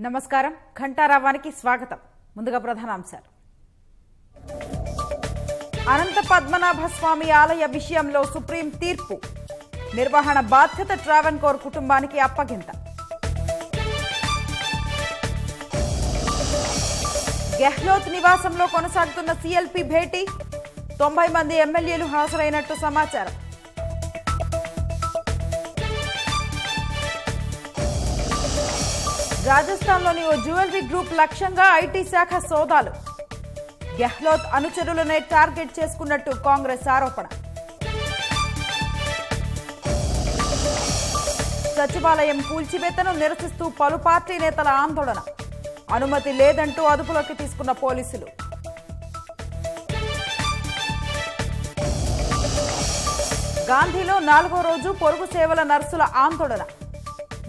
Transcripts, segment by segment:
నమస్కారం ఘంటారావానికి స్వాగతం. ముందుగా ప్రధానాంశాలు. అనంత పద్మనాభ స్వామి ఆలయ విషయంలో సుప్రీం తీర్పు. నిర్వహణ బాధ్యత ట్రావెన్కోర్ కుటుంబానికి అప్పగింత. గెహ్లోత్ నివాసంలో కొనసాగుతున్న సీఎల్పీ భేటీ. 90 మంది ఎమ్మెల్యేలు హాజరైనట్టు సమాచారం. రాజస్థాన్లోని ఓ జ్యువెలరీ గ్రూప్ లక్ష్యంగా ఐటీ శాఖ సోదాలు. గెహ్లోత్ అనుచరులనే టార్గెట్ చేసుకున్నట్టు కాంగ్రెస్ ఆరోపణ. సచివాలయం కూల్చివేతను నిరసిస్తూ పలు పార్టీ నేతల ఆందోళన. అనుమతి లేదంటూ అదుపులోకి తీసుకున్న పోలీసులు. గాంధీలో 4వ రోజు పొరుగు సేవల నర్సుల ఆందోళన.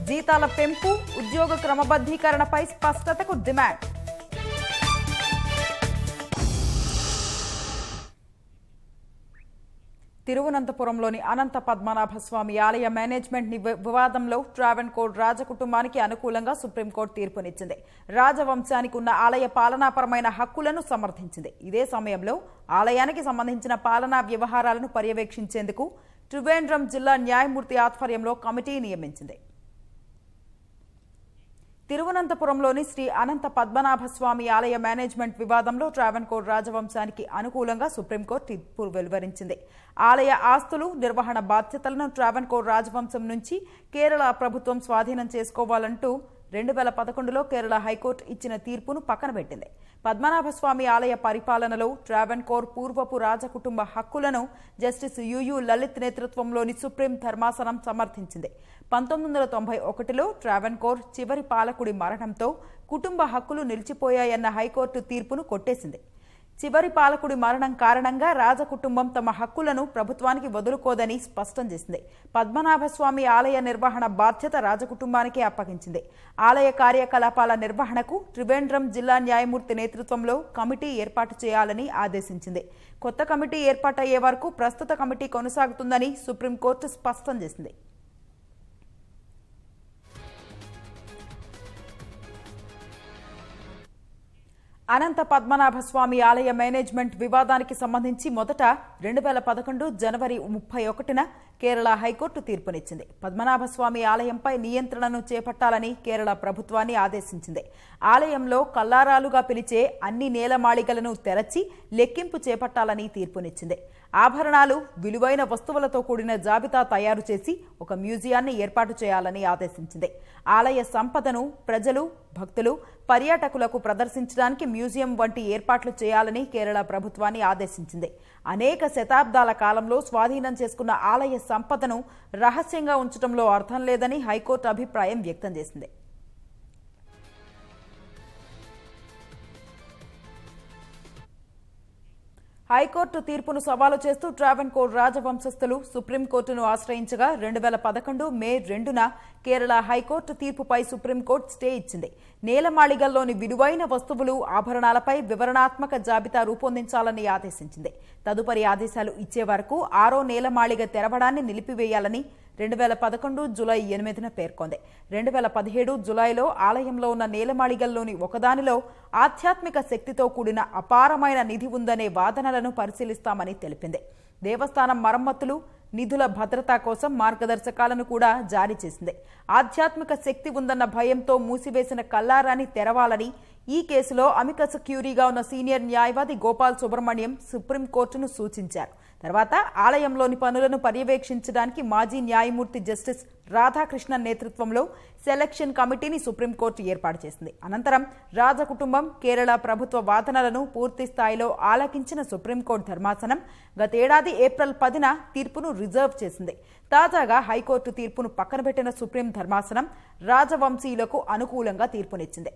జీతాల పెంపు, ఉద్యోగ క్రమబద్ధీకరణపై స్పష్టతకు డిమాండ్. తిరువనంతపురంలోని అనంత పద్మనాభ స్వామి ఆలయ మేనేజ్మెంట్ వివాదంలో ట్రావెన్కోర్ రాజకుటుంబానికి అనుకూలంగా సుప్రీంకోర్టు తీర్పునిచ్చింది. రాజవంశానికి ఉన్న ఆలయ పాలనాపరమైన హక్కులను సమర్థించింది. ఇదే సమయంలో ఆలయానికి సంబంధించిన పాలనా వ్యవహారాలను పర్యవేక్షించేందుకు త్రివేంద్రం జిల్లా న్యాయమూర్తి ఆధ్వర్యంలో కమిటీ నియమించింది. తిరువనంతపురంలోని శ్రీ అనంత పద్మనాభ స్వామి ఆలయ మేనేజ్మెంట్ వివాదంలో ట్రావెన్కోర్ రాజవంశానికి అనుకూలంగా సుప్రీంకోర్టు తీర్పు వెలువరించింది. ఆలయ ఆస్తులు, నిర్వహణ బాధ్యతలను ట్రావెన్కోర్ రాజవంశం నుంచి కేరళ ప్రభుత్వం స్వాధీనం చేసుకోవాలంటూ 2011లో కేరళ హైకోర్టు ఇచ్చిన తీర్పును పక్కన పెట్టింది. పద్మనాభస్వామి ఆలయ పరిపాలనలో ట్రావెన్కోర్ పూర్వపు రాజకుటుంబ హక్కులను జస్టిస్ యుయు లలిత్ నేతృత్వంలోని సుప్రీం ధర్మాసనం సమర్థించింది. 1991లో ట్రావెన్కోర్ చివరి పాలకుడి మరణంతో కుటుంబ హక్కులు నిలిచిపోయాయన్న హైకోర్టు తీర్పును కొట్టేసింది. చివరి పాలకుడి మరణం కారణంగా రాజకుటుంబం తమ హక్కులను ప్రభుత్వానికి వదులుకోదని స్పష్టం చేసింది. పద్మనాభస్వామి ఆలయ నిర్వహణ బాధ్యత రాజకుటుంబానికే అప్పగించింది. ఆలయ కార్యకలాపాల నిర్వహణకు త్రివేంద్రం జిల్లా న్యాయమూర్తి నేతృత్వంలో కమిటీ ఏర్పాటు చేయాలని ఆదేశించింది. కొత్త కమిటీ ఏర్పాటయ్యే వరకు ప్రస్తుత కమిటీ కొనసాగుతుందని సుప్రీంకోర్టు స్పష్టం చేసింది. అనంత పద్మనాభ స్వామి ఆలయ మేనేజ్మెంట్ వివాదానికి సంబంధించి మొదట 2011 జనవరి 31న కేరళ హైకోర్టు తీర్పునిచ్చింది. పద్మనాభస్వామి ఆలయంపై నియంత్రణను చేపట్టాలని కేరళ ప్రభుత్వాన్ని ఆదేశించింది. ఆలయంలో కల్లారాలుగా పిలిచే అన్ని నేలమాళిగలను తెరచి లెక్కింపు చేపట్టాలని తీర్పునిచ్చింది. ఆభరణాలు, విలువైన వస్తువులతో కూడిన జాబితా తయారు చేసి ఒక మ్యూజియాన్ని ఏర్పాటు చేయాలని ఆదేశించింది. ఆలయ సంపదను ప్రజలు, భక్తులు, పర్యాటకులకు ప్రదర్శించడానికి మ్యూజియం వంటి ఏర్పాట్లు చేయాలని కేరళ ప్రభుత్వాన్ని ఆదేశించింది. అనేక శతాబ్దాల కాలంలో స్వాధీనం చేసుకున్న ఆలయ సంపదను రహస్యంగా ఉంచడంలో అర్థం లేదని హైకోర్టు అభిప్రాయం వ్యక్తం చేసింది. హైకోర్టు తీర్పును సవాలు చేస్తూ ట్రావెన్కోర్ రాజవంశస్థులు సుప్రీంకోర్టును ఆశ్రయించగా 2011 మే 2న కేరళ హైకోర్టు తీర్పుపై సుప్రీంకోర్టు స్టే ఇచ్చింది. నేలమాళిగల్లోని విలువైన వస్తువులు, ఆభరణాలపై వివరణాత్మక జాబితా రూపొందించాలని ఆదేశించింది. తదుపరి ఆదేశాలు ఇచ్చే వరకు 6వ నేలమాళిగ తెరవడాన్ని నిలిపివేయాలని 2011 జూలై 8న పేర్కొంది. 2017 జూలైలో ఆలయంలో ఉన్న నేలమాళిగల్లోని ఒకదానిలో ఆధ్యాత్మిక శక్తితో కూడిన అపారమైన నిధి ఉందనే వాదనలను పరిశీలిస్తామని తెలిపింది. దేవస్థానం మరమ్మతులు, నిధుల భద్రత కోసం మార్గదర్శకాలను కూడా జారీ చేసింది. ఆధ్యాత్మిక శక్తి ఉందన్న భయంతో మూసివేసిన కల్లారాన్ని తెరవాలని ఈ కేసులో అమికస్ క్యూరీగా ఉన్న సీనియర్ న్యాయవాది గోపాల్ సుబ్రహ్మణ్యం సుప్రీంకోర్టును సూచించారు. తర్వాత ఆలయంలోని పనులను పర్యవేక్షించడానికి మాజీ న్యాయమూర్తి జస్టిస్ రాధాకృష్ణన్ నేతృత్వంలో సెలక్షన్ కమిటీని సుప్రీంకోర్టు ఏర్పాటు చేసింది. అనంతరం రాజకుటుంబం, కేరళ ప్రభుత్వ వాదనలను పూర్తి స్థాయిలో ఆలకించిన సుప్రీంకోర్టు ధర్మాసనం గతేడాది ఏప్రిల్ 10న తీర్పును రిజర్వ్ చేసింది. తాజాగా హైకోర్టు తీర్పును పక్కన పెట్టిన సుప్రీం ధర్మాసనం రాజవంశీయులకు అనుకూలంగా తీర్పునిచ్చింది.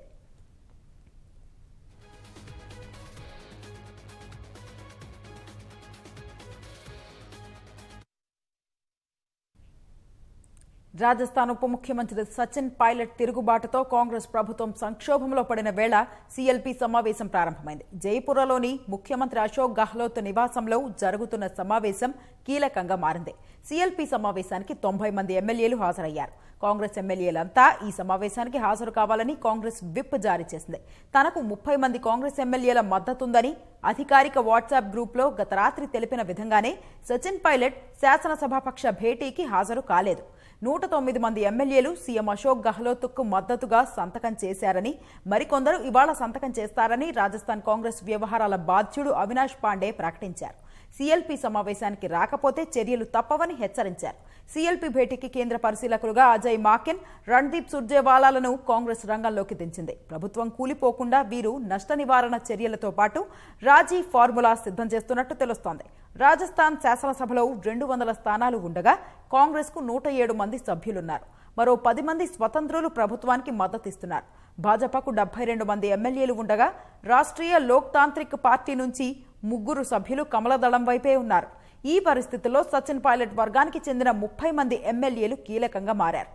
రాజస్థాన్ ఉప ముఖ్యమంత్రి సచిన్ పైలట్ తిరుగుబాటుతో కాంగ్రెస్ ప్రభుత్వం సంక్షోభంలో పడిన వేళ సీఎల్పీ సమావేశం ప్రారంభమైంది. జైపురలోని ముఖ్యమంత్రి అశోక్ గెహ్లోట్ నివాసంలో జరుగుతున్న సమావేశం కీలకంగా మారింది. సీఎల్పీ సమావేశానికి 90 మంది ఎమ్మెల్యేలు హాజరయ్యారు. కాంగ్రెస్ ఎమ్మెల్యేలంతా ఈ సమావేశానికి హాజరు కావాలని కాంగ్రెస్ విప్ జారీ చేసింది. తనకు 30 మంది కాంగ్రెస్ ఎమ్మెల్యేల మద్దతుందని అధికారిక వాట్సాప్ గ్రూప్లో గత రాత్రి తెలిపిన విధంగానే సచిన్ పైలట్ శాసనసభాపక్ష భేటీకి హాజరు కాలేదు. 109 మంది ఎమ్మెల్యేలు సీఎం అశోక్ గెహ్లోట్కు మద్దతుగా సంతకం చేశారని, మరికొందరు ఇవాళ సంతకం చేస్తారని రాజస్థాన్ కాంగ్రెస్ వ్యవహారాల బాధ్యుడు అవినాష్ పాండే ప్రకటించారు. సీఎల్పీ సమావేశానికి రాకపోతే చర్యలు తప్పవని హెచ్చరించారు. సీఎల్పీ భేటీకి కేంద్ర పరిశీలకులుగా అజయ్ మాకెన్, రణ్దీప్ సుర్జేవాలాలను కాంగ్రెస్ రంగంలోకి దించింది. ప్రభుత్వం కూలిపోకుండా వీరు నష్ట నివారణ చర్యలతో పాటు రాజీ ఫార్ములా సిద్ధం చేస్తున్నట్టు తెలుస్తోంది. రాజస్థాన్ శాసనసభలో 200 స్థానాలు ఉండగా కాంగ్రెస్ కు 107 మంది సభ్యులున్నారు. మరో 10 మంది స్వతంత్రులు ప్రభుత్వానికి మద్దతిస్తున్నారు. భాజపాకు 72 మంది ఎమ్మెల్యేలు ఉండగా రాష్ట్రీయ లోక్ తాంత్రిక్ పార్టీ నుంచి 3 సభ్యులు కమలదళం వైపే ఉన్నారు. ఈ పరిస్థితుల్లో సచిన్ పైలట్ వర్గానికి చెందిన 30 మంది ఎమ్మెల్యేలు కీలకంగా మారారు.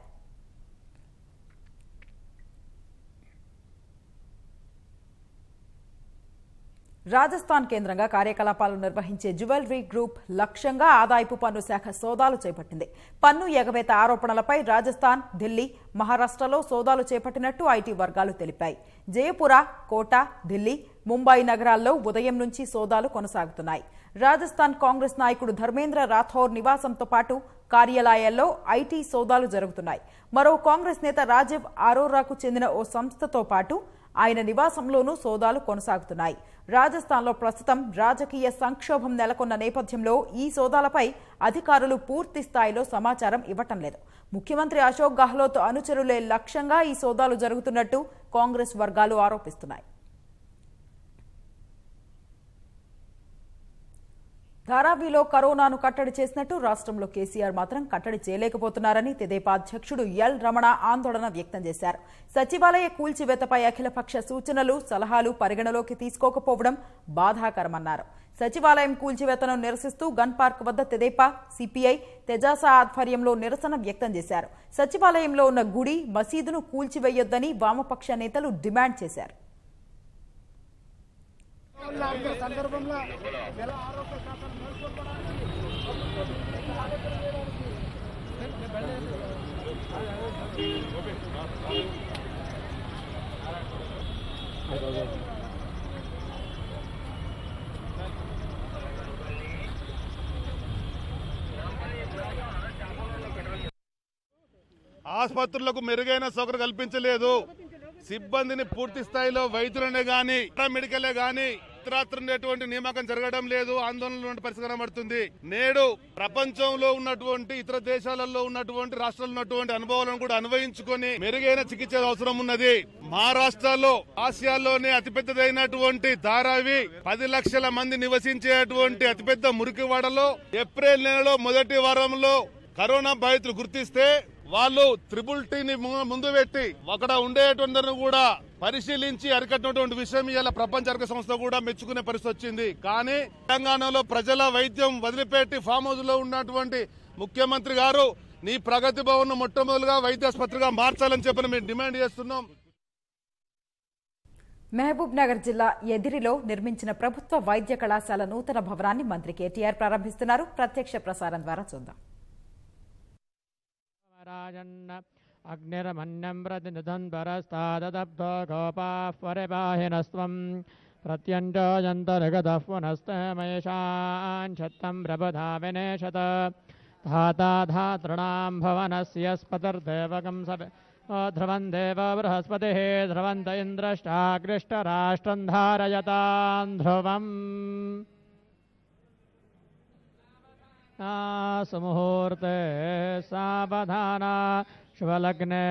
రాజస్థాన్ కేంద్రంగా కార్యకలాపాలు నిర్వహించే జ్యువెలరీ గ్రూప్ లక్ష్యంగా ఆదాయపు పన్ను శాఖ సోదాలు చేపట్టింది. పన్ను ఎగవేత ఆరోపణలపై రాజస్థాన్, ఢిల్లీ, మహారాష్ట్రలో సోదాలు చేపట్టినట్టు ఐటీ వర్గాలు తెలిపాయి. జయపుర, కోటా, ఢిల్లీ, ముంబై నగరాల్లో ఉదయం నుంచి సోదాలు కొనసాగుతున్నాయి. రాజస్థాన్ కాంగ్రెస్ నాయకుడు ధర్మేంద్ర రాథోర్ నివాసంతో పాటు కార్యాలయాల్లో ఐటీ సోదాలు జరుగుతున్నాయి. మరో కాంగ్రెస్ నేత రాజీవ్ అరోరాకు చెందిన ఓ సంస్థతో పాటు ఆయన నివాసంలోనూ సోదాలు కొనసాగుతున్నాయి. రాజస్థాన్లో ప్రస్తుతం రాజకీయ సంక్షోభం నెలకొన్న నేపథ్యంలో ఈ సోదాలపై అధికారులు పూర్తి స్థాయిలో సమాచారం ఇవ్వటం లేదు. ముఖ్యమంత్రి అశోక్ గెహ్లోట్ అనుచరులే లక్ష్యంగా ఈ సోదాలు జరుగుతున్నట్టు కాంగ్రెస్ వర్గాలు ఆరోపిస్తున్నాయి. ధారావిలో కరోనాను కట్టడి చేసినట్టు రాష్ట్రంలో కేసీఆర్ మాత్రం కట్టడి చేయలేకపోతున్నారని తెదేపా అధ్యక్షుడు ఎల్ రమణ ఆందోళన వ్యక్తం చేశారు. సచివాలయ కూల్చివేతపై అఖిలపక్ష సూచనలు, సలహాలు పరిగణలోకి తీసుకోకపోవడం బాధాకరమన్నారు. సచివాలయం కూల్చివేతను నిరసిస్తూ గన్ పార్క్ వద్ద తెదేపా, సిపిఐ, తెజాస ఆధ్వర్యంలో నిరసన వ్యక్తం చేశారు. సచివాలయంలో ఉన్న గుడి, మసీదును కూల్చివేయొద్దని వామపక్ష నేతలు డిమాండ్ చేశారు. ఆసుపత్రులకు మెరుగైన సౌకర్యం కల్పించలేదు. సిబ్బందిని పూర్తి స్థాయిలో వైద్యులనే గాని, మెడికలే గాని ఇతరత్రటువంటి నియామకం జరగడం లేదు. ఆందోళన పరిస్థితి కనబడుతుంది. నేడు ప్రపంచంలో ఉన్నటువంటి ఇతర దేశాలలో ఉన్నటువంటి రాష్ట్రాల్లో ఉన్నటువంటి అనుభవాలను కూడా అన్వయించుకొని మెరుగైన చికిత్స అవసరం ఉన్నది. మహారాష్ట్రలో ఆసియాలోనే అతిపెద్దదైనటువంటి ధారావి 10 లక్షల మంది నివసించేటువంటి అతిపెద్ద మురికివాడలో ఏప్రిల్ నెలలో మొదటి వారంలో కరోనా బాధితులు గుర్తిస్తే వాళ్ళు త్రిబుల్-టీని ముందు పెట్టి అక్కడ ఉండేటువంటి కూడా పరిశీలించి అరికట్టినటువంటి విషయం ఇలా ప్రపంచ ఆరోగ్య సంస్థ కూడా మెచ్చుకునే పరిస్థితి వచ్చింది. కానీ తెలంగాణలో ప్రజల వైద్యం వదిలిపెట్టి ఫామ్ హౌస్ లో ఉన్నటువంటి ముఖ్యమంత్రి గారు నీ ప్రగతి భవన్ మొట్టమొదటిగా వైద్యాసుపత్రిగా మార్చాలని చెప్పని మేము డిమాండ్ చేస్తున్నాం. మహబూబ్ నగర్ జిల్లా ఎదిరిలో నిర్మించిన ప్రభుత్వ వైద్య కళాశాల నూతన భవనాన్ని మంత్రి కేటీఆర్ ప్రారంభిస్తున్నారు. ప్రత్యక్ష ప్రసారం ద్వారా చూద్దాం. అగ్నిరమన్యం ప్రతినిధన్వరస్తాదబ్ధో గోపాః పరిపాహినస్త్వం ప్రత్యంజయంతర్గతః పునస్తమేషాన్ ఛత్తం ప్రబధావినేషత ధాతాధాతృణాం భవనస్య స్పతిర్దేవకం ధ్రువం దేవ బృహస్పతిః ధ్రువంత ఇంద్రష్టాగ్రిష్టరాష్ట్రం ధారయతాం ధ్రువం. సుముహూర్తే సావధాన శుభలగ్నే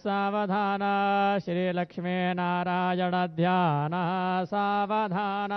సావధాన శ్రీలక్ష్మీనారాయణ ధ్యాన సావధాన.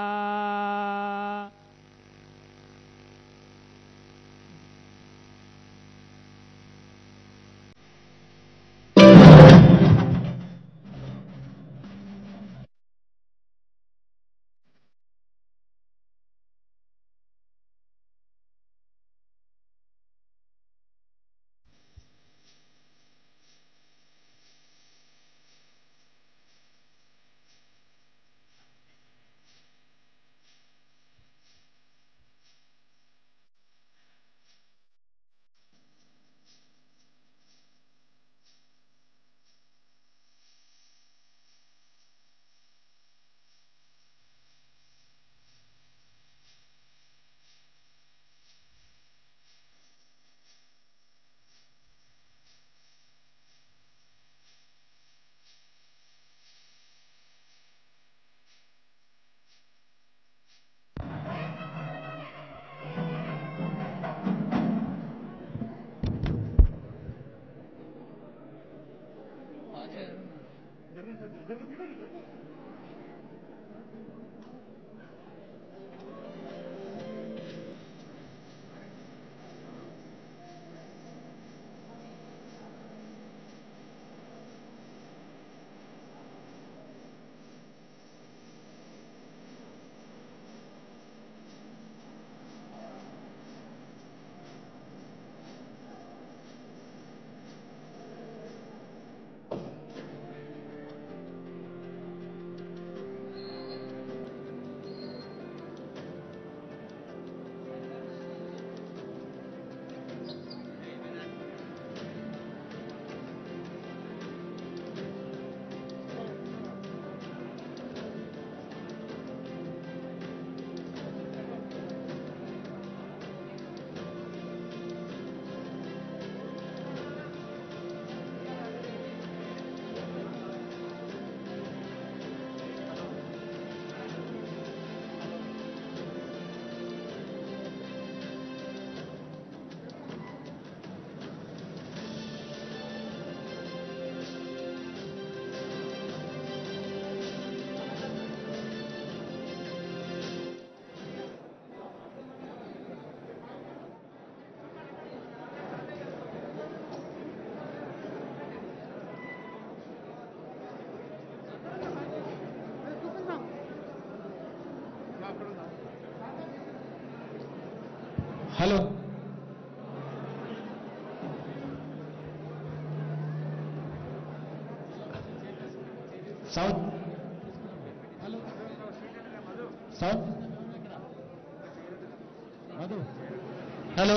Hello south south Madhu hello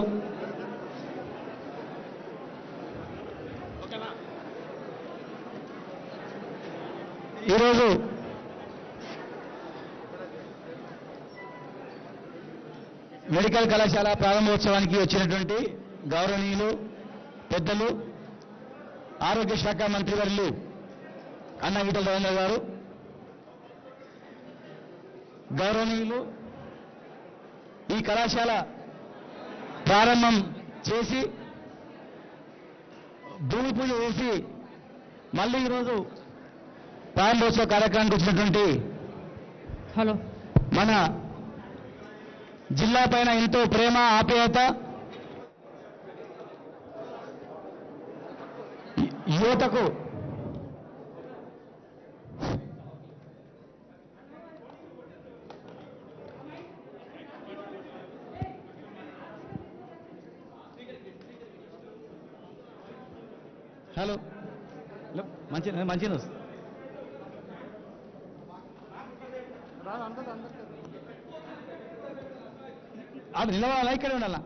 ఈరోజు మెడికల్ కళాశాల ప్రారంభోత్సవానికి వచ్చినటువంటి గౌరవనీయులు పెద్దలు ఆరోగ్య శాఖ మంత్రివర్యులు అన్న ఈటెల రాజేందర్ గారు, గౌరవనీయులు ఈ కళాశాల ప్రారంభం చేసి భూమి పూజ చేసి మళ్ళీ ఈరోజు ప్రారంభోత్సవ కార్యక్రమానికి వచ్చినటువంటి హలో మన జిల్లా పైన ఎంతో ప్రేమ ఆప్యాయత యువతకు హలో మంచిగా అది నిలవాలా ఇక్కడే ఉండాలా?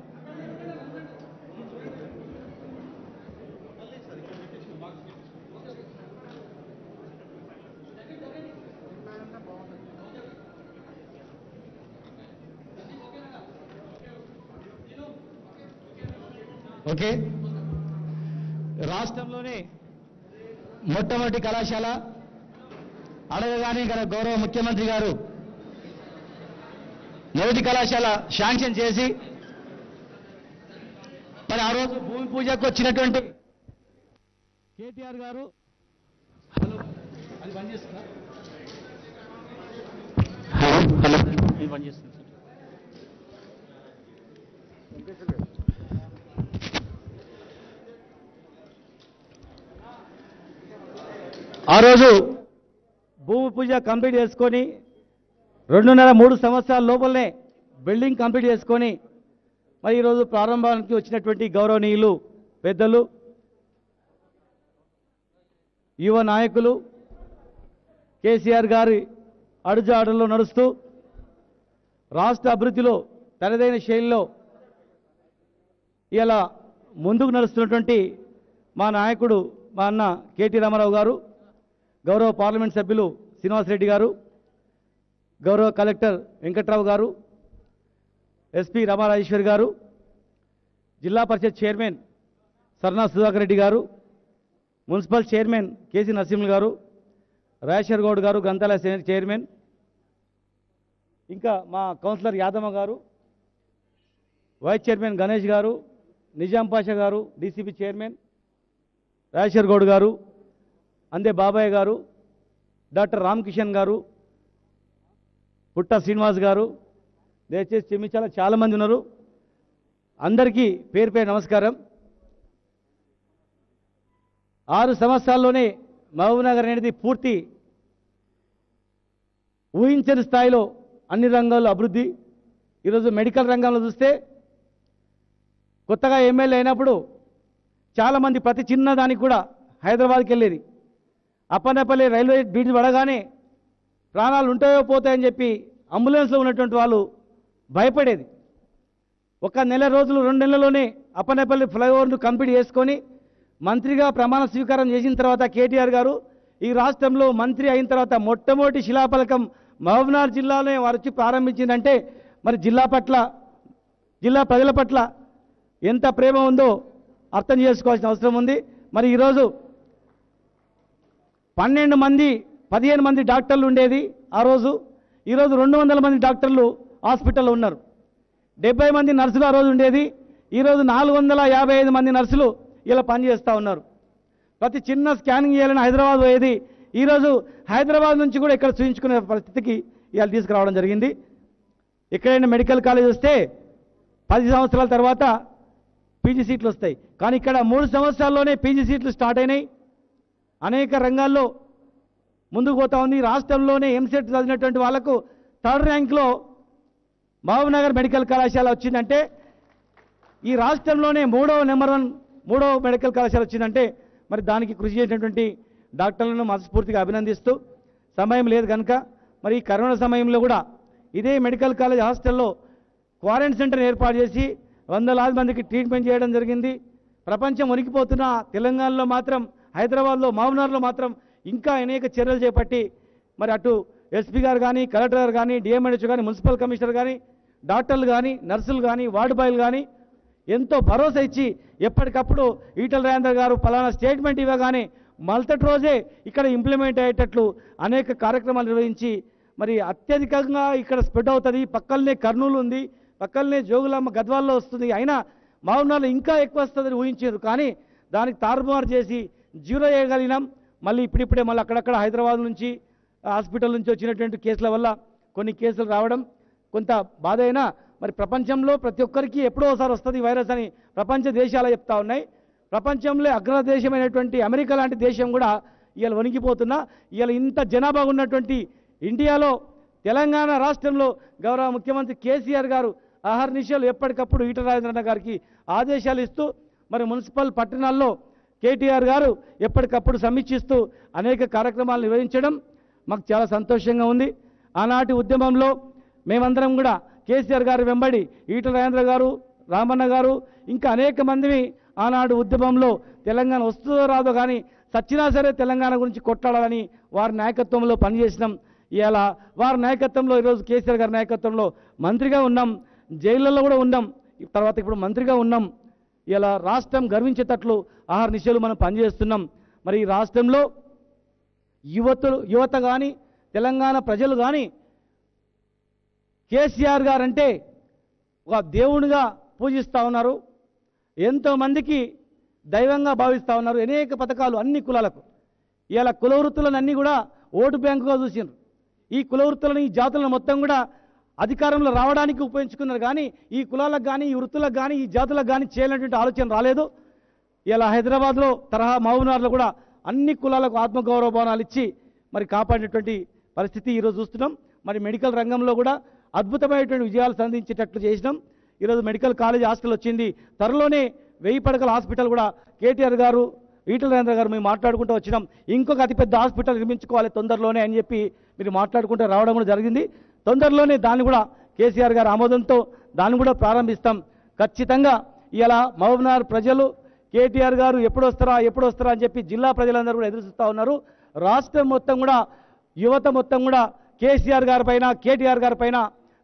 ఓకే, రాష్ట్రంలోనే మొట్టమొదటి కళాశాల అడగగానే గౌరవ ముఖ్యమంత్రి గారు మొదటి కళాశాల శాంక్షన్ చేసి మరి ఆ రోజు భూమి పూజకు వచ్చినటువంటి కేటీఆర్ గారు హలో అది బంద్ చేస్తుందా? హలో ఇది బంద్ చేస్తుంది. ఆ రోజు భూమి పూజ కంప్లీట్ చేసుకొని 2.5-3 సంవత్సరాల లోపలనే బిల్డింగ్ కంప్లీట్ చేసుకొని మరి ఈరోజు ప్రారంభానికి వచ్చినటువంటి గౌరవనీయులు పెద్దలు యువ నాయకులు కేసీఆర్ గారి అడుగుజాడల్లో నడుస్తూ రాష్ట్ర అభివృద్ధిలో తనదైన శైలిలో ఇలా ముందుకు నడుస్తున్నటువంటి మా నాయకుడు మా అన్న కేటీ రామారావు గారు, గౌరవ పార్లమెంట్ సభ్యులు శ్రీనివాసరెడ్డి గారు, గౌరవ కలెక్టర్ వెంకట్రావు గారు, ఎస్పీ రామారాజేశ్వరి గారు, జిల్లా పరిషత్ చైర్మన్ సర్నా సుధాకర్ రెడ్డి గారు, మున్సిపల్ చైర్మన్ కేసీ నరసింహులు గారు, రాజేశ్వర్ గౌడ్ గారు గ్రంథాలయ చైర్మన్, ఇంకా మా కౌన్సిలర్ యాదమ్మ గారు, వైస్ చైర్మన్ గణేష్ గారు, నిజాం పాషా గారు డీసీపీ చైర్మన్, రాజేశ్వర్ గౌడ్ గారు, అందే బాబాయ్ గారు, డాక్టర్ రామకిషన్ గారు, పుట్ట శ్రీనివాస్ గారు, దయచేసి క్షమించాలా, చాలామంది ఉన్నారు. అందరికీ పేరు పేరు నమస్కారం. 6 సంవత్సరాల్లోనే మహబూబ్నగర్ అనేది పూర్తి ఊహించని స్థాయిలో అన్ని రంగాల్లో అభివృద్ధి. ఈరోజు మెడికల్ రంగంలో చూస్తే కొత్తగా ఎమ్మెల్యే అయినప్పుడు చాలామంది ప్రతి చిన్నదానికి కూడా హైదరాబాద్కి వెళ్ళేది. అప్పన్నపల్లి రైల్వే బ్రిడ్జ్ పడగానే ప్రాణాలు ఉంటాయో పోతాయని చెప్పి అంబులెన్స్లో ఉన్నటువంటి వాళ్ళు భయపడేది. ఒక నెల రోజులు 2 నెలల్లోనే అప్పన్నపల్లి ఫ్లైఓవర్ను కంప్లీట్ చేసుకొని మంత్రిగా ప్రమాణ స్వీకారం చేసిన తర్వాత కేటీఆర్ గారు ఈ రాష్ట్రంలో మంత్రి అయిన తర్వాత మొట్టమొదటి శిలాఫలకం మహబూబ్నగర్ జిల్లాలోనే వారు వచ్చి ప్రారంభించిందంటే మరి జిల్లా ప్రజల పట్ల ఎంత ప్రేమ ఉందో అర్థం చేసుకోవాల్సిన అవసరం ఉంది. మరి ఈరోజు 15 మంది డాక్టర్లు ఉండేది ఆ రోజు. ఈరోజు 200 మంది డాక్టర్లు హాస్పిటల్లో ఉన్నారు. 70 మంది నర్సులు ఆ రోజు ఉండేది. ఈరోజు 455 మంది నర్సులు ఇలా పనిచేస్తూ ఉన్నారు. ప్రతి చిన్న స్కానింగ్ చేయాలని హైదరాబాద్ పోయేది. ఈరోజు హైదరాబాద్ నుంచి కూడా ఇక్కడ చూయించుకునే పరిస్థితికి ఇవాళ తీసుకురావడం జరిగింది. ఎక్కడైనా మెడికల్ కాలేజ్ వస్తే 10 సంవత్సరాల తర్వాత పీజీ సీట్లు వస్తాయి. కానీ ఇక్కడ 3 సంవత్సరాల్లోనే పీజీ సీట్లు స్టార్ట్ అయినాయి. అనేక రంగాల్లో ముందుకు పోతా ఉంది. రాష్ట్రంలోనే ఎంసెట్ చదివినటువంటి వాళ్లకు 3rd ర్యాంక్లో మహబూబ్నగర్ మెడికల్ కళాశాల వచ్చిందంటే, ఈ రాష్ట్రంలోనే మూడవ మెడికల్ కళాశాల వచ్చిందంటే మరి దానికి కృషి చేసినటువంటి డాక్టర్లను మనస్ఫూర్తిగా అభినందిస్తూ, సమయం లేదు కనుక మరి ఈ కరోనా సమయంలో కూడా ఇదే మెడికల్ కాలేజ్ హాస్టల్లో క్వారంటైన్ సెంటర్ ఏర్పాటు చేసి 100 మందికి ట్రీట్మెంట్ చేయడం జరిగింది. ప్రపంచం వణికిపోతున్న తెలంగాణలో మాత్రం, హైదరాబాద్లో, మహబూబ్నగర్లో మాత్రం ఇంకా అనేక చర్యలు చేపట్టి మరి అటు ఎస్పీ గారు కానీ, కలెక్టర్ గారు కానీ, డిఎంహెచ్ఓ కానీ, మున్సిపల్ కమిషనర్ కానీ, డాక్టర్లు కానీ, నర్సులు కానీ, వార్డు బాయ్లు కానీ ఎంతో భరోసా ఇచ్చి ఎప్పటికప్పుడు ఈటల రాజేందర్ గారు పలానా స్టేట్మెంట్ ఇవ్వగానే మరుసటి రోజే ఇక్కడ ఇంప్లిమెంట్ అయ్యేటట్లు అనేక కార్యక్రమాలు నిర్వహించి మరి అత్యధికంగా ఇక్కడ స్ప్రెడ్ అవుతుంది. పక్కనే కర్నూలు ఉంది, పక్కనే జోగులాంబ గద్వాల్లో వస్తుంది. అయినా మహబూబ్నగర్లో ఇంకా ఎక్కువ వస్తుందని ఊహించారు. కానీ దానికి తారుమారు చేసి 0 చేయగలిగినాం. మళ్ళీ ఇప్పుడిప్పుడే మళ్ళీ అక్కడక్కడ హైదరాబాద్ నుంచి హాస్పిటల్ నుంచి వచ్చినటువంటి కేసుల వల్ల కొన్ని కేసులు రావడం కొంత బాధ అయినా మరి ప్రపంచంలో ప్రతి ఒక్కరికి ఎప్పుడో ఒకసారి వస్తుంది వైరస్ అని ప్రపంచ దేశాలు చెప్తా ఉన్నాయి. ప్రపంచంలో అగ్రదేశమైనటువంటి అమెరికా లాంటి దేశం కూడా ఇవాళ వణికిపోతున్నా. ఇవాళ ఇంత జనాభా ఉన్నటువంటి ఇండియాలో తెలంగాణ రాష్ట్రంలో గౌరవ ముఖ్యమంత్రి కేసీఆర్ గారు అహర్నిశలు ఎప్పటికప్పుడు ఈటల రాజేంద్ర గారికి ఆదేశాలు ఇస్తూ మరి మున్సిపల్ పట్టణాల్లో కేటీఆర్ గారు ఎప్పటికప్పుడు సమీక్షిస్తూ అనేక కార్యక్రమాలు నిర్వహించడం మాకు చాలా సంతోషంగా ఉంది. ఆనాటి ఉద్యమంలో మేమందరం కూడా కేసీఆర్ గారు వెంబడి ఈటల రాజేంద్ర గారు, రామన్న గారు ఇంకా అనేక మందిని ఆనాడు ఉద్యమంలో తెలంగాణ వస్తుందో రాదో కానీ సచ్చినా సరే తెలంగాణ గురించి కొట్లాడాలని వారి నాయకత్వంలో పనిచేసినాం. ఇలా వారి నాయకత్వంలో ఈరోజు కేసీఆర్ గారి నాయకత్వంలో మంత్రిగా ఉన్నాం, జైళ్ళల్లో కూడా ఉన్నాం, తర్వాత ఇప్పుడు మంత్రిగా ఉన్నాం. ఇలా రాష్ట్రం గర్వించేటట్లు ఆహార్నిశలు మనం పనిచేస్తున్నాం. మరి ఈ రాష్ట్రంలో యువత కానీ తెలంగాణ ప్రజలు కానీ కేసీఆర్ గారంటే ఒక దేవునిగా పూజిస్తూ ఉన్నారు. ఎంతోమందికి దైవంగా భావిస్తూ ఉన్నారు. అనేక పథకాలు అన్ని కులాలకు. ఇలా కుల వృత్తులను అన్నీ కూడా ఓటు బ్యాంకుగా చూసినారు. ఈ కుల వృత్తులను, ఈ జాతులను మొత్తం కూడా అధికారంలో రావడానికి ఉపయోగించుకున్నారు. కానీ ఈ కులాలకు కానీ, ఈ వృత్తులకు కానీ, ఈ జాతులకు కానీ చేయాలనేటువంటి ఆలోచన రాలేదు. ఇలా హైదరాబాద్లో తరహా మహబూబ్నగర్లో కూడా అన్ని కులాలకు ఆత్మగౌరవ భవనాలు ఇచ్చి మరి కాపాడినటువంటి పరిస్థితి ఈరోజు చూస్తున్నాం. మరి మెడికల్ రంగంలో కూడా అద్భుతమైనటువంటి విజయాలు సాధించేటట్లు చేసినాం. ఈరోజు మెడికల్ కాలేజ్ హాస్టల్ వచ్చింది. త్వరలోనే 1000 పడకల హాస్పిటల్ కూడా కేటీఆర్ గారు, ఈటల రాజేంద్ర గారు మేము మాట్లాడుకుంటూ వచ్చినాం. ఇంకొక అతిపెద్ద హాస్పిటల్ నిర్మించుకోవాలి తొందరలోనే అని చెప్పి మీరు మాట్లాడుకుంటూ రావడం కూడా జరిగింది. తొందరలోనే దాన్ని కూడా కేసీఆర్ గారు ఆమోదంతో దాన్ని కూడా ప్రారంభిస్తాం. ఖచ్చితంగా ఇలా మహబూబ్నగర్ ప్రజలు కేటీఆర్ గారు ఎప్పుడు వస్తారా అని చెప్పి జిల్లా ప్రజలందరూ కూడా ఎదురుస్తూ ఉన్నారు. రాష్ట్రం మొత్తం కూడా, యువత మొత్తం కూడా కేసీఆర్ గారి పైన, కేటీఆర్ గారి పైన,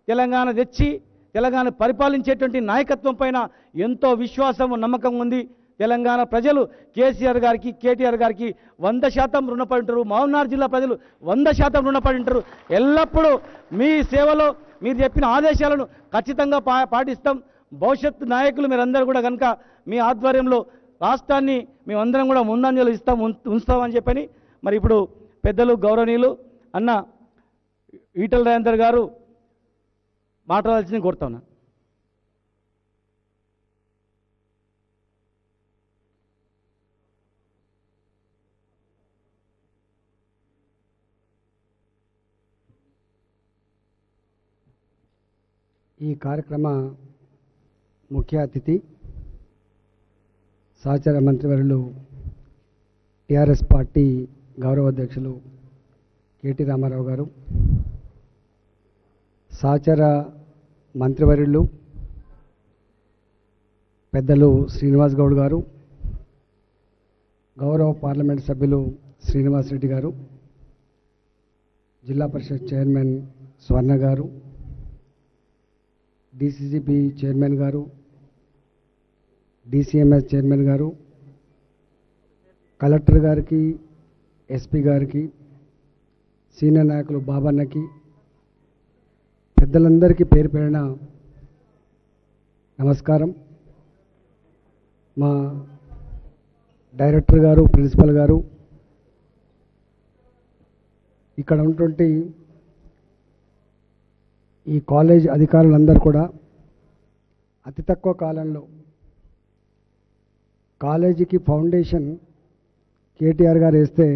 తెలంగాణ తెచ్చి తెలంగాణ పరిపాలించేటువంటి నాయకత్వం పైన ఎంతో విశ్వాసం, నమ్మకం ఉంది. తెలంగాణ ప్రజలు కేసీఆర్ గారికి, కేటీఆర్ గారికి 100% రుణపడి ఉంటారు. మహబూబ్నగర్ జిల్లా ప్రజలు 100% రుణపడి ఉంటారు. ఎల్లప్పుడూ మీ సేవలో మీరు చెప్పిన ఆదేశాలను ఖచ్చితంగా పాటిస్తాం. భవిష్యత్తు నాయకులు మీరందరూ కూడా కనుక మీ ఆధ్వర్యంలో రాష్ట్రాన్ని మేమందరం కూడా ముందంజలు ఉంచుతామని చెప్పని మరి ఇప్పుడు పెద్దలు గౌరవనీయులు అన్న ఈటల రాజేందర్ గారు మాట్లాడాల్సింది కోరుతా ఉన్నా. ఈ కార్యక్రమ ముఖ్య అతిథి సహచర మంత్రివర్యులు టీఆర్ఎస్ పార్టీ గౌరవ అధ్యక్షులు కేటీ రామారావు గారు, సహచర మంత్రివర్యులు పెద్దలు శ్రీనివాస్ గౌడ్ గారు, గౌరవ పార్లమెంట్ సభ్యులు శ్రీనివాస్ రెడ్డి గారు, జిల్లా పరిషత్ చైర్మన్ స్వర్ణ గారు, డీసీసీబీ చైర్మన్ గారు, డీసీఎంఎస్ చైర్మన్ గారు, కలెక్టర్ గారికి, ఎస్పీ గారికి, సీనియర్ నాయకులు బాబన్నకి, పెద్దలందరికీ పేరు పేరున నమస్కారం. మా డైరెక్టర్ గారు, ప్రిన్సిపల్ గారు, ఇక్కడ ఉన్నటువంటి ఈ కాలేజ్ అధికారులందరూ కూడా అతి తక్కువ కాలంలో కాలేజీకి ఫౌండేషన్ కేటీఆర్ గారు వేస్తే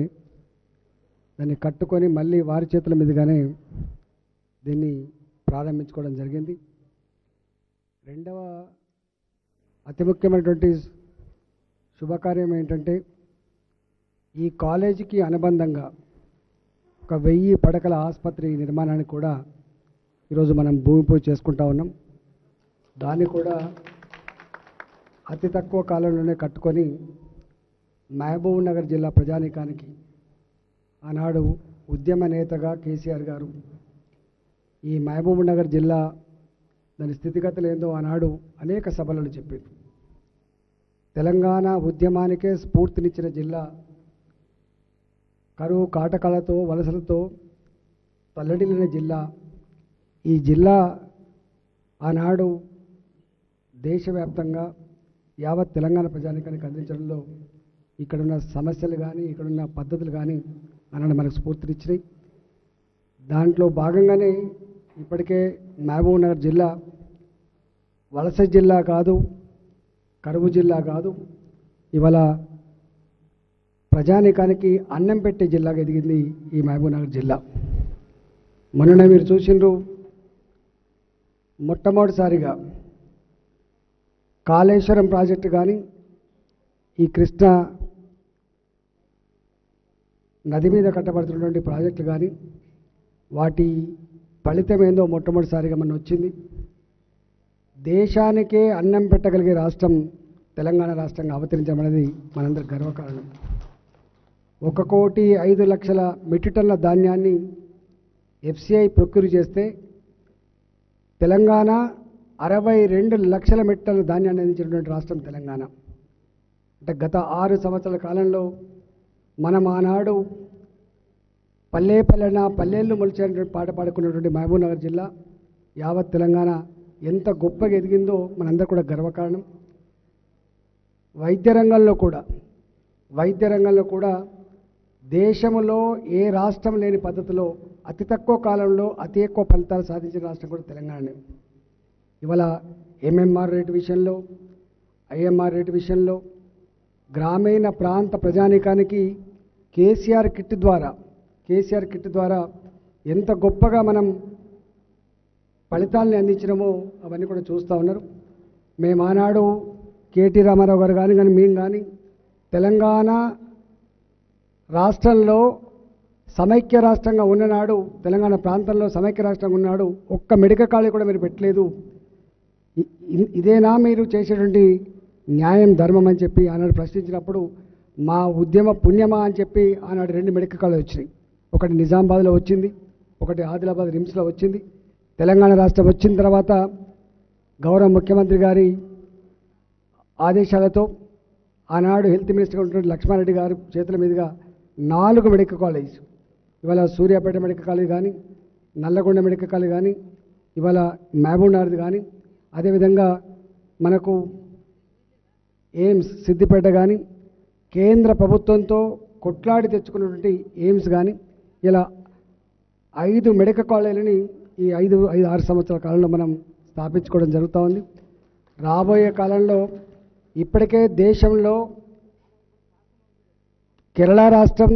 దాన్ని కట్టుకొని మళ్ళీ వారి చేతుల మీదుగానే దీన్ని ప్రారంభించుకోవడం జరిగింది. రెండవ అతి ముఖ్యమైనటువంటి శుభకార్యం ఏంటంటే ఈ కాలేజీకి అనుబంధంగా ఒక 1000 పడకల ఆసుపత్రి నిర్మాణానికి కూడా ఈరోజు మనం భూమి పూజ చేసుకుంటా ఉన్నాం. దాన్ని కూడా అతి తక్కువ కాలంలోనే కట్టుకొని మహబూబ్ నగర్ జిల్లా ప్రజానీకానికి ఆనాడు ఉద్యమ నేతగా కేసీఆర్ గారు ఈ మహబూబ్ నగర్ జిల్లా దాని స్థితిగతులు ఏందో ఆనాడు అనేక సభలలో చెప్పారు. తెలంగాణ ఉద్యమానికే స్ఫూర్తినిచ్చిన జిల్లా, కరువు కాటకాలతో వలసలతో తల్లడిల్లిన జిల్లా. ఈ జిల్లా ఆనాడు దేశవ్యాప్తంగా యావత్ తెలంగాణ ప్రజానీకానికి అందించడంలో ఇక్కడున్న సమస్యలు కానీ ఇక్కడున్న పద్ధతులు కానీ ఆనాడు మనకు స్ఫూర్తినిచ్చినాయి. దాంట్లో భాగంగానే ఇప్పటికే మహబూబ్ నగర్ జిల్లా వలస జిల్లా కాదు, కరువు జిల్లా కాదు, ఇవాళ ప్రజానీకానికి అన్నం పెట్టే జిల్లాగా ఎదిగింది ఈ మహబూబ్ నగర్ జిల్లా. మొన్ననే మీరు చూసిండ్రు, మొట్టమొదటిసారిగా కాళేశ్వరం ప్రాజెక్టు కానీ ఈ కృష్ణా నది మీద కట్టబడుతున్నటువంటి ప్రాజెక్టులు కానీ వాటి ఫలితం ఏందో మొట్టమొదటిసారిగా మన వచ్చింది. దేశానికే అన్నం పెట్టగలిగే రాష్ట్రం తెలంగాణ రాష్ట్రంగా అవతరించడం అనేది మనందరి గర్వకారణం. 1,05,00,000 మెట్రిక్ టన్నుల ధాన్యాన్ని ఎఫ్సిఐ ప్రొక్యూర్ చేస్తే తెలంగాణ 62 లక్షల మెట్రిక్ టన్నుల ధాన్యాన్ని అందించినటువంటి రాష్ట్రం తెలంగాణ. అంటే గత 6 సంవత్సరాల కాలంలో మనం ఆనాడు పల్లె పల్లెన పల్లెళ్ళు మొలిచేటువంటి పాట పాడుకున్నటువంటి మహబూబ్ నగర్ జిల్లా యావత్ తెలంగాణ ఎంత గొప్పగా ఎదిగిందో మనందరూ కూడా గర్వకారణం. వైద్య రంగంలో కూడా దేశంలో ఏ రాష్ట్రం లేని పద్ధతిలో అతి తక్కువ కాలంలో అతి ఎక్కువ ఫలితాలు సాధించిన రాష్ట్రం కూడా తెలంగాణనే. ఇవాళ ఎంఎంఆర్ రేటు విషయంలో, ఐఎంఆర్ రేటు విషయంలో గ్రామీణ ప్రాంత ప్రజానీకానికి కేసీఆర్ కిట్ ద్వారా ఎంత గొప్పగా మనం ఫలితాలని అందించినామో అవన్నీ కూడా చూస్తూ ఉన్నారు. మేము ఆనాడు కేటీ రామారావు గారు కానీ మేము కానీ తెలంగాణ రాష్ట్రంలో సమైక్య రాష్ట్రంగా ఉన్ననాడు, తెలంగాణ ప్రాంతంలో సమైక్య రాష్ట్రంగా ఉన్నాడు ఒక్క మెడికల్ కాలేజ్ కూడా మీరు పెట్టలేదు, ఇదేనా మీరు చేసేటువంటి న్యాయం ధర్మం అని చెప్పి ఆనాడు ప్రశ్నించినప్పుడు మా ఉద్యమ పుణ్యమా అని చెప్పి ఆనాడు 2 మెడికల్ కాలేజ్ వచ్చినాయి. ఒకటి నిజామాబాద్లో వచ్చింది, ఒకటి ఆదిలాబాద్ రిమ్స్లో వచ్చింది. తెలంగాణ రాష్ట్రం వచ్చిన తర్వాత గౌరవ ముఖ్యమంత్రి గారి ఆదేశాలతో ఆనాడు హెల్త్ మినిస్టర్గా ఉన్నటువంటి లక్ష్మారెడ్డి గారి చేతుల మీదుగా 4 మెడికల్ కాలేజ్, ఇవాళ సూర్యాపేట మెడికల్ కాలేజ్ కానీ, నల్లగొండ మెడికల్ కాలేజ్ కానీ, ఇవాళ మహబూబ్ నగర్ కానీ, అదేవిధంగా మనకు ఎయిమ్స్ సిద్దిపేట కానీ కేంద్ర ప్రభుత్వంతో కొట్లాడి తెచ్చుకున్నటువంటి ఎయిమ్స్ కానీ ఇలా 5 మెడికల్ కాలేజీలని ఈ 6 సంవత్సరాల కాలంలో మనం స్థాపించుకోవడం జరుగుతూ ఉంది. రాబోయే కాలంలో ఇప్పటికే దేశంలో కేరళ రాష్ట్రం,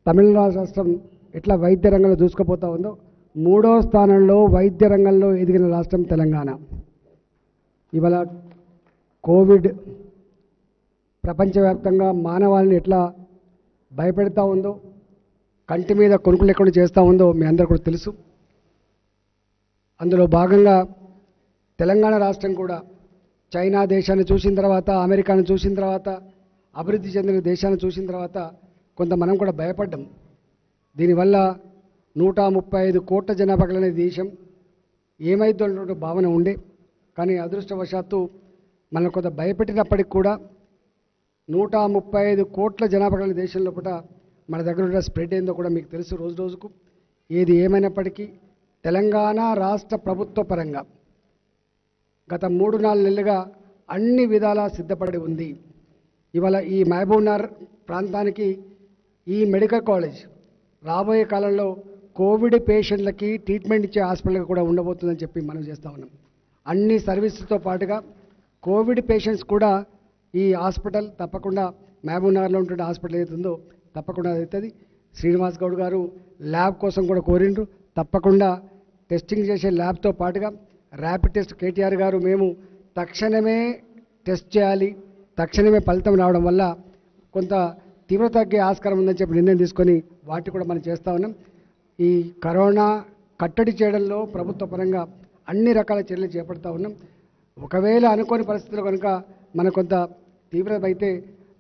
తమిళనాడు రాష్ట్రం ఎట్లా వైద్య రంగంలో దూసుకుపోతూ ఉందో 3వ స్థానంలో వైద్య రంగంలో ఎదిగిన రాష్ట్రం తెలంగాణ. ఇవాళ కోవిడ్ ప్రపంచవ్యాప్తంగా మానవాళిని ఎట్లా భయపెడతా ఉందో, కంటి మీద కొనుక్కులు ఎక్కడ చేస్తూ ఉందో మీ అందరూ కూడా తెలుసు. అందులో భాగంగా తెలంగాణ రాష్ట్రం కూడా చైనా దేశాన్ని చూసిన తర్వాత, అమెరికాను చూసిన తర్వాత, అభివృద్ధి చెందిన దేశాన్ని చూసిన తర్వాత కొంత మనం కూడా భయపడ్డాం. దీనివల్ల 135 కోట్ల జనాభా కలిగిన దేశం ఏమైందో అన్నటువంటి భావన ఉండే. కానీ అదృష్టవశాత్తు మనం కొంత భయపెట్టినప్పటికి కూడా 135 కోట్ల జనాభా కలిగిన దేశం లోపల మన దగ్గర ఉన్న స్ప్రెడ్ ఏందో కూడా మీకు తెలుసు. రోజు రోజుకు ఏది ఏమైనప్పటికీ తెలంగాణ రాష్ట్ర ప్రభుత్వ పరంగా గత 3-4 నెలలుగా అన్ని విధాలా సిద్ధపడి ఉంది. ఇవాళ ఈ మహబూబ్నగర్ ప్రాంతానికి ఈ మెడికల్ కాలేజ్ రాబోయే కాలంలో కోవిడ్ పేషెంట్లకి ట్రీట్మెంట్ ఇచ్చే హాస్పిటల్గా కూడా ఉండబోతుందని చెప్పి మనం చేస్తూ ఉన్నాం. అన్ని సర్వీసులతో పాటుగా కోవిడ్ పేషెంట్స్ కూడా ఈ హాస్పిటల్ తప్పకుండా మహబూబ్నగర్లో ఉంటున్న హాస్పిటల్ ఏదైతుందో తప్పకుండా అవుతుంది. శ్రీనివాస్ గౌడ్ గారు ల్యాబ్ కోసం కూడా కోరిండ్రు. తప్పకుండా టెస్టింగ్ చేసే ల్యాబ్తో పాటుగా ర్యాపిడ్ టెస్ట్ కేటీఆర్ గారు మేము తక్షణమే టెస్ట్ చేయాలి, తక్షణమే ఫలితం రావడం వల్ల కొంత తీవ్రత తగ్గే ఆస్కారం ఉందని చెప్పి నిర్ణయం తీసుకొని వాటి కూడా మనం చేస్తూ ఉన్నాం. ఈ కరోనా కట్టడి చేయడంలో ప్రభుత్వ పరంగా అన్ని రకాల చర్యలు చేపడుతూ ఉన్నాం. ఒకవేళ అనుకోని పరిస్థితుల్లో కనుక మనకు కొంత తీవ్రత అయితే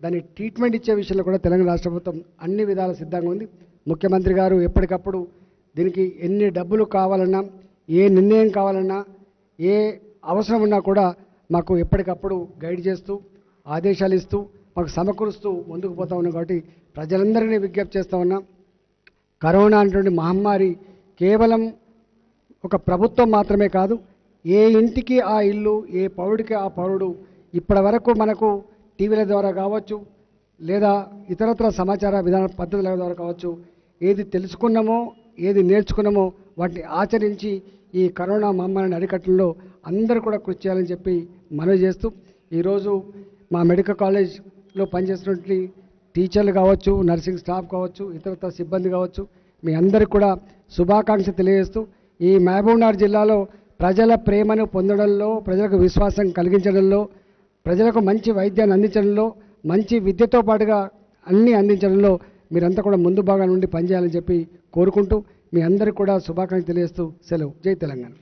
దాన్ని ట్రీట్మెంట్ ఇచ్చే విషయంలో కూడా తెలంగాణ రాష్ట్ర ప్రభుత్వం అన్ని విధాల సిద్ధంగా ఉంది. ముఖ్యమంత్రి గారు ఎప్పటికప్పుడు దీనికి ఎన్ని డబ్బులు కావాలన్నా, ఏ నిర్ణయం కావాలన్నా, ఏ అవసరం ఉన్నా కూడా మాకు ఎప్పటికప్పుడు గైడ్ చేస్తూ, ఆదేశాలు ఇస్తూ, మాకు సమకూరుస్తూ ముందుకు పోతూ ఉన్నాం. కాబట్టి ప్రజలందరినీ విజ్ఞప్తి చేస్తూ ఉన్నాం, కరోనా అనేటువంటి మహమ్మారి కేవలం ఒక ప్రభుత్వం మాత్రమే కాదు, ఏ ఇంటికి ఆ ఇల్లు, ఏ పౌరుడికి ఆ పౌరుడు. ఇప్పటి వరకు మనకు టీవీల ద్వారా కావచ్చు, లేదా ఇతరత్ర సమాచార విధాన పద్ధతుల ద్వారా కావచ్చు, ఏది తెలుసుకున్నామో, ఏది నేర్చుకున్నామో వాటిని ఆచరించి ఈ కరోనా మహమ్మారిని అరికట్టడంలో అందరూ కూడా కృషి చేయాలని చెప్పి మనవి చేస్తూ, ఈరోజు మా మెడికల్ కాలేజ్లో పనిచేస్తున్నటువంటి టీచర్లు కావచ్చు, నర్సింగ్ స్టాఫ్ కావచ్చు, ఇతరత్ర సిబ్బంది కావచ్చు, మీ అందరికీ కూడా శుభాకాంక్షలు తెలియజేస్తూ, ఈ మహబూబ్నగర్ జిల్లాలో ప్రజల ప్రేమను పొందడంలో, ప్రజలకు విశ్వాసం కలిగించడంలో, ప్రజలకు మంచి వైద్యాన్ని అందించడంలో, మంచి విద్యతో పాటుగా అన్నీ అందించడంలో మీరంతా కూడా ముందు భాగం నుండి పనిచేయాలని చెప్పి కోరుకుంటూ మీ అందరికీ కూడా శుభాకాంక్షలు తెలియజేస్తూ సెలవు. జై తెలంగాణ.